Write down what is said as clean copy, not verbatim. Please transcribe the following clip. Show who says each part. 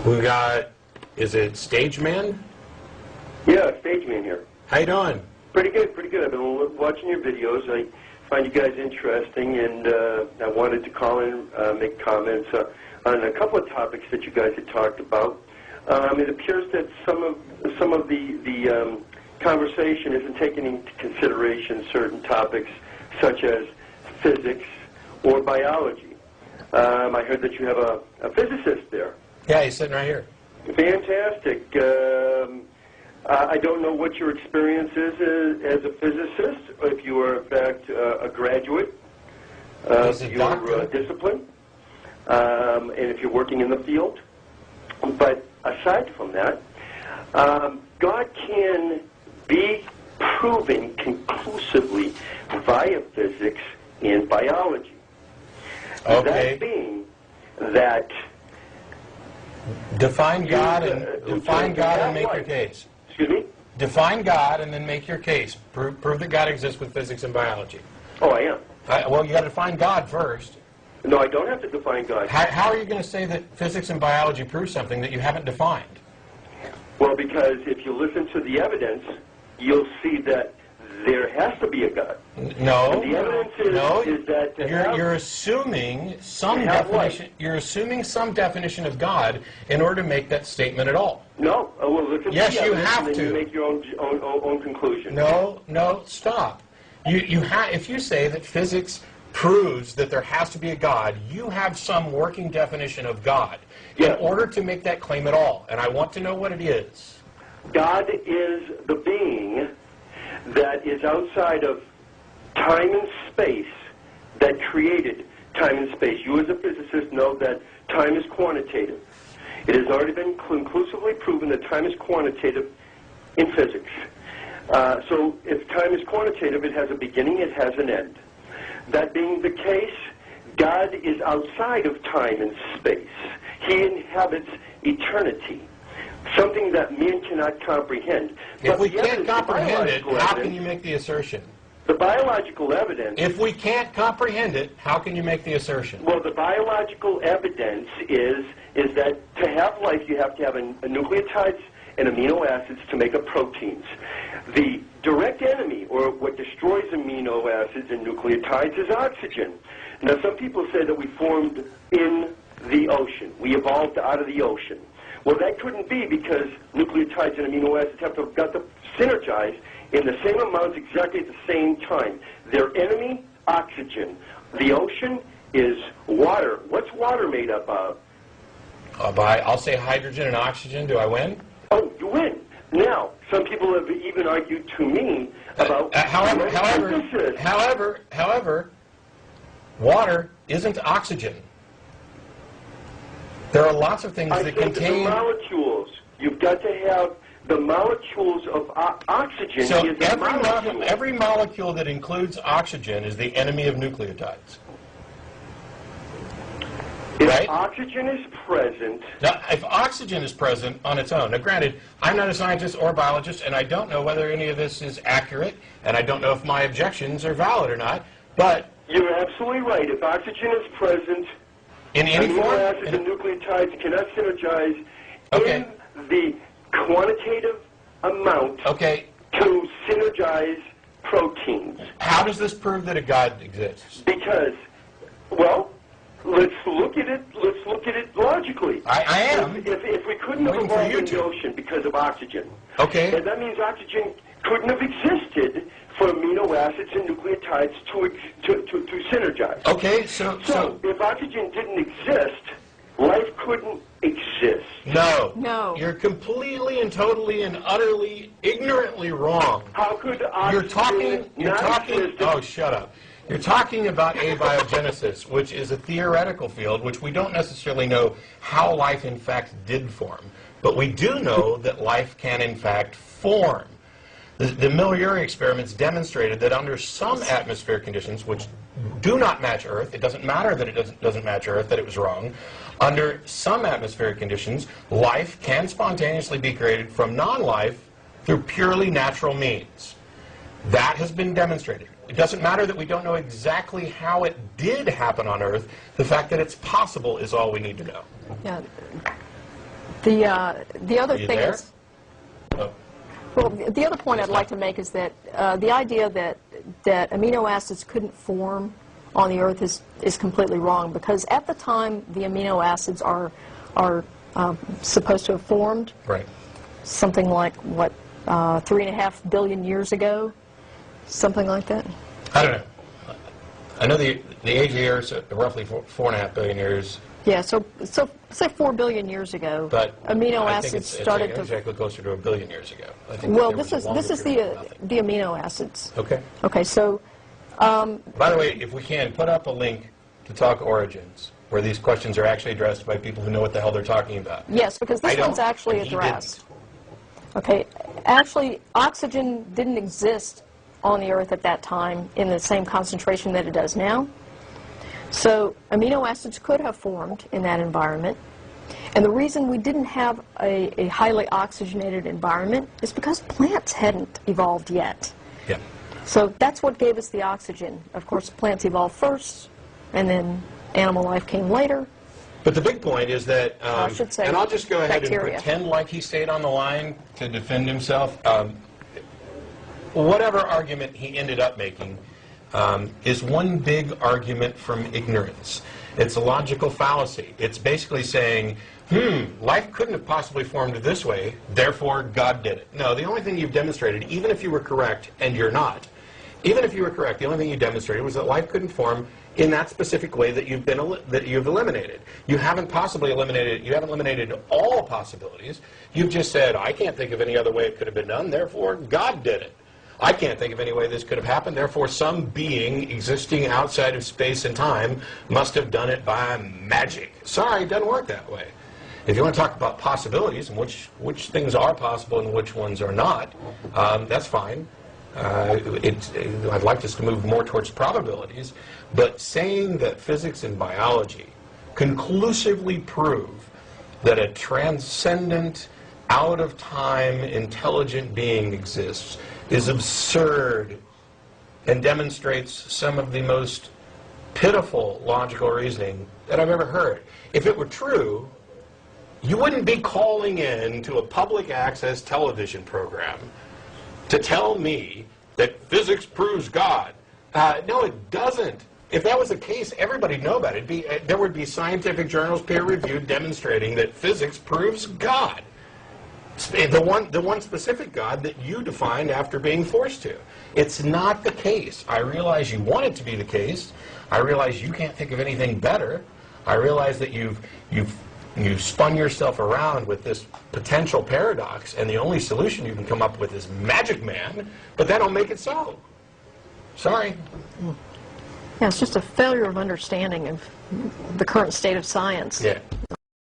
Speaker 1: We got, is it Stage Man?
Speaker 2: Yeah, Stage Man here.
Speaker 1: How you doing?
Speaker 2: Pretty good, pretty good. I've been watching your videos. I find you guys interesting, and I wanted to call in, make comments on a couple of topics that you guys had talked about. It appears that some of the conversation isn't taking into consideration certain topics such as physics or biology. I heard that you have a physicist there.
Speaker 1: Yeah, he's sitting right here.
Speaker 2: Fantastic. I don't know what your experience is as a physicist, or if you are, in fact, a graduate of your discipline, and if you're working in the field. But aside from that, God can be proven conclusively via physics and biology.
Speaker 1: Okay.
Speaker 2: That being that...
Speaker 1: Define God and make your case.
Speaker 2: Excuse me?
Speaker 1: Define God and then make your case. Prove that God exists with physics and biology.
Speaker 2: Oh, I am.
Speaker 1: Well, you got to define God first.
Speaker 2: No, I don't have to define God.
Speaker 1: How are you going to say that physics and biology prove something that you haven't defined?
Speaker 2: Well, because if you listen to the evidence, you'll see that there has to be a God.
Speaker 1: No.
Speaker 2: And the evidence is that
Speaker 1: you're assuming some definition. You're assuming some definition of God in order to make that statement at all.
Speaker 2: No. Well, listen
Speaker 1: yes,
Speaker 2: to the
Speaker 1: you
Speaker 2: evidence
Speaker 1: have
Speaker 2: and then
Speaker 1: to.
Speaker 2: You make your own conclusion.
Speaker 1: No. Stop. If you say that physics proves that there has to be a God, you have some working definition of God in order to make that claim at all. And I want to know what it is.
Speaker 2: God is the being that is outside of time and space that created time and space. You as a physicist know that time is quantitative. It has already been conclusively proven that time is quantitative in physics. So if time is quantitative, it has a beginning, it has an end. That being the case, God is outside of time and space. He inhabits eternity, something that man cannot comprehend.
Speaker 1: If we can't comprehend it, how can you make the assertion?
Speaker 2: The biological evidence...
Speaker 1: If we can't comprehend it, how can you make the assertion?
Speaker 2: Well, the biological evidence is that to have life, you have to have nucleotides and amino acids to make up proteins. The direct enemy, or what destroys amino acids and nucleotides, is oxygen. Now, some people say that we formed in the ocean. We evolved out of the ocean. Well, that couldn't be because nucleotides and amino acids have got to synergize in the same amounts exactly at the same time. Their enemy, oxygen. The ocean is water. What's water made up of?
Speaker 1: I'll say hydrogen and oxygen. Do I win?
Speaker 2: Oh, you win. Now, some people have even argued to me about...
Speaker 1: However, water isn't oxygen. There are lots of things that contain...
Speaker 2: the molecules. You've got to have the molecules of oxygen.
Speaker 1: So
Speaker 2: is
Speaker 1: every molecule that includes oxygen is the enemy of nucleotides.
Speaker 2: If oxygen is present...
Speaker 1: Now, if oxygen is present on its own... Now, granted, I'm not a scientist or a biologist, and I don't know whether any of this is accurate, and I don't know if my objections are valid or not, but...
Speaker 2: You're absolutely right. If oxygen is present...
Speaker 1: In any form?
Speaker 2: Amino acids and nucleotides cannot synergize in the quantitative amount to synergize proteins.
Speaker 1: How does this prove that a God exists?
Speaker 2: Because, well... Let's look at it logically.
Speaker 1: I am.
Speaker 2: If we couldn't have evolved in the ocean because of oxygen, and that means oxygen couldn't have existed for amino acids and nucleotides to synergize.
Speaker 1: Okay, so
Speaker 2: if oxygen didn't exist, life couldn't exist.
Speaker 1: No. You're completely and totally and utterly ignorantly wrong.
Speaker 2: How could oxygen not exist?
Speaker 1: Oh, shut up. You're talking about abiogenesis, which is a theoretical field, which we don't necessarily know how life in fact did form. But we do know that life can in fact form. The Miller-Urey experiments demonstrated that under some atmospheric conditions, which do not match Earth, it doesn't matter that it doesn't match Earth, that it was wrong, under some atmospheric conditions, life can spontaneously be created from non-life through purely natural means. That has been demonstrated. It doesn't matter that we don't know exactly how it did happen on Earth. The fact that it's possible is all we need to know.
Speaker 3: Yeah. The other
Speaker 1: Are you
Speaker 3: thing
Speaker 1: there?
Speaker 3: is,
Speaker 1: Oh.
Speaker 3: well, the other point I'd like to make is that the idea that amino acids couldn't form on the Earth is completely wrong, because at the time the amino acids are supposed to have formed,
Speaker 1: Right.
Speaker 3: something like, what, 3.5 billion years ago? Something like that?
Speaker 1: I don't know. I know the age of the Earth is roughly 4.5 billion years.
Speaker 3: Yeah, so say 4 billion years ago,
Speaker 1: But
Speaker 3: amino
Speaker 1: I think
Speaker 3: acids
Speaker 1: it's
Speaker 3: started to...
Speaker 1: actually closer to 1 billion years ago. I think
Speaker 3: Well,
Speaker 1: that there
Speaker 3: this
Speaker 1: was a
Speaker 3: is
Speaker 1: longer period of nothing.
Speaker 3: the amino acids.
Speaker 1: Okay.
Speaker 3: Okay, so
Speaker 1: By the way, if we can, put up a link to Talk Origins, where these questions are actually addressed by people who know what the hell they're talking about.
Speaker 3: yes, because
Speaker 1: I
Speaker 3: this
Speaker 1: don't,
Speaker 3: one's actually
Speaker 1: and he
Speaker 3: addressed. Okay, actually, oxygen didn't exist on the Earth at that time in the same concentration that it does now. So amino acids could have formed in that environment. And the reason we didn't have a highly oxygenated environment is because plants hadn't evolved yet.
Speaker 1: Yeah.
Speaker 3: So that's what gave us the oxygen. Of course, plants evolved first, and then animal life came later.
Speaker 1: But the big point is that,
Speaker 3: I should say
Speaker 1: and I'll just go ahead
Speaker 3: bacteria.
Speaker 1: and pretend like he stayed on the line to defend himself. Whatever argument he ended up making is one big argument from ignorance. It's a logical fallacy. It's basically saying, life couldn't have possibly formed this way, therefore God did it. No, the only thing you've demonstrated, even if you were correct, and you're not, even if you were correct, the only thing you demonstrated was that life couldn't form in that specific way that you've eliminated. You haven't possibly eliminated, you haven't eliminated all possibilities. You've just said, I can't think of any other way it could have been done, therefore God did it. I can't think of any way this could have happened, therefore some being existing outside of space and time must have done it by magic. Sorry, it doesn't work that way. If you want to talk about possibilities and which things are possible and which ones are not, that's fine. I'd like us to move more towards probabilities, but saying that physics and biology conclusively prove that a transcendent, out-of-time, intelligent being exists is absurd and demonstrates some of the most pitiful logical reasoning that I've ever heard. If it were true, you wouldn't be calling in to a public access television program to tell me that physics proves God. No, it doesn't. If that was the case, everybody'd know about it. There would be scientific journals, peer-reviewed, demonstrating that physics proves God. The one specific God that you defined after being forced to. It's not the case. I realize you want it to be the case. I realize you can't think of anything better. I realize that you've spun yourself around with this potential paradox, and the only solution you can come up with is Magic Man, but that don't make it so. Sorry.
Speaker 3: Yeah, it's just a failure of understanding of the current state of science.
Speaker 1: Yeah.